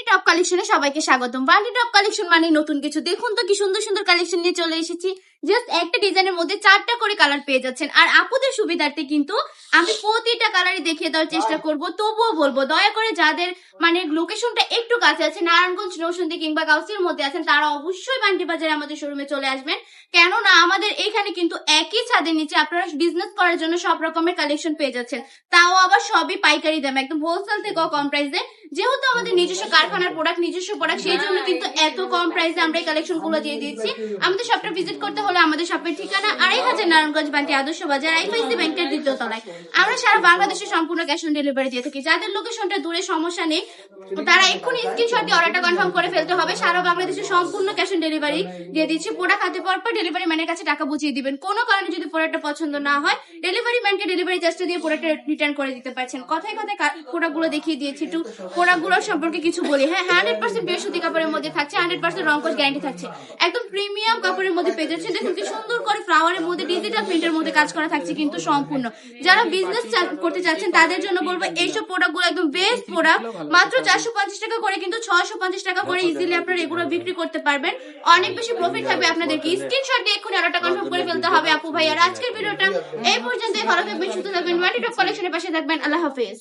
Top কালেকশনে সবাইকে স্বাগতম। বান্টি টপ কালেকশন মানে নতুন কিছু। দেখুন তো কি সুন্দর সুন্দর কালেকশন নিয়ে চলে এসেছি। জাস্ট একটা ডিজাইনের মধ্যে 4টা করে কালার পেয়ে যাচ্ছেন। আর আপুদের সুবিধার্থে কিন্তু আমি প্রতিটা কালারই দেখিয়ে দেওয়ার চেষ্টা করব। তবুও বলবো দয়া করে যাদের মানে লোকেশনটা একটু কাছে আছে, নারায়ণগঞ্জ, নৌসন্দি কিংবা গাউসির মধ্যে আছেন, তারা অবশ্যই বান্টি বাজারে আমাদের শোরুমে চলে আসবেন। কেননা আমাদের এখানে কিন্তু একই ছাদের নিচে আপনারা বিজনেস করার জন্য সব রকমের কালেকশন পেয়ে যাচ্ছেন, তাও আবার সবই পাইকারি দামে, একদম হোলসেল থেকে কম প্রাইসে। যেহেতু আমাদের নিজস্ব কারখানার প্রোডাক্ট, নিজস্ব প্রোডাক্ট, সেই জন্য কিন্তু এত কম প্রাইসে আমরা এই কালেকশন গুলো দিয়ে দিচ্ছি। আমাদের শপটা ভিজিট করতে হলে আমাদের শপের ঠিকানা 2500 নারায়ণগঞ্জ বান্টি আদর্শ বাজার, আইপিআইসি ব্যাংকের দ্বিতীয় তলায়। আমরা সারা বাংলাদেশে সম্পূর্ণ ক্যাশ অন ডেলিভারি দিয়ে থাকি। যাদের লোকেশনটা দূরে সমস্যা নেই, তারা এক্ষুনি স্ক্রিনশট দিয়ে অর্ডারটা কনফার্ম করে ফেলতে হবে। সারা বাংলাদেশে সম্পূর্ণ ক্যাশ অন ডেলিভারি দিয়ে দিচ্ছি। প্রোডাক্ট হাতে পাওয়ার পর ডেলিভারি ম্যানের কাছে টাকা বুঝিয়ে দিবেন। কোনো কারণে যদি প্রোডাক্টটা পছন্দ না হয়, ডেলিভারি ম্যানকে ডেলিভারি চার্জটা দিয়ে প্রোডাক্টটা রিটার্ন করে দিতে পারছেন। কথায় কথায় প্রোডাক্টগুলো দেখিয়ে দিয়েছি, একটু প্রোডাক্টগুলোর সম্পর্কে কিছু বলি। হ্যাঁ, 100% পিওর সুতি কাপড়ের মধ্যে থাকছে, 100% রংকশ গ্যারান্টি থাকছে, একদম প্রিমিয়াম কাপড়ের মধ্যে পেয়ে যাচ্ছে। দেখুন কি সুন্দর করে ফ্লাওয়ারের মধ্যে ডিজিটাল প্রিন্টের মধ্যে কাজ করা থাকছে কিন্তু সম্পূর্ণ। যারা বিজনেস করতে চাচ্ছেন তাদের জন্য বলবো এইসব প্রোডাক্টগুলো একদম বেস্ট প্রোডাক্ট। মাত্র 450 টাকা করে কিন্তু 650 টাকা করে ইজিলি আপনারা এগুলো বিক্রি করতে পারবেন। অনেক বেশি প্রফিট থাকবে আপনাদেরকে। স্ক্রিনশট দিয়ে এক্ষুনি অর্ডারটা কনফার্ম করে ফেলতে হবে আপু ভাই। আর আজকের ভিডিওটা এই পর্যন্তই। ভালো থাকবেন, সুস্থ থাকবেন, বান্টি টপ কালেকশনের পাশে থাকবেন। আল্লাহ হাফেজ।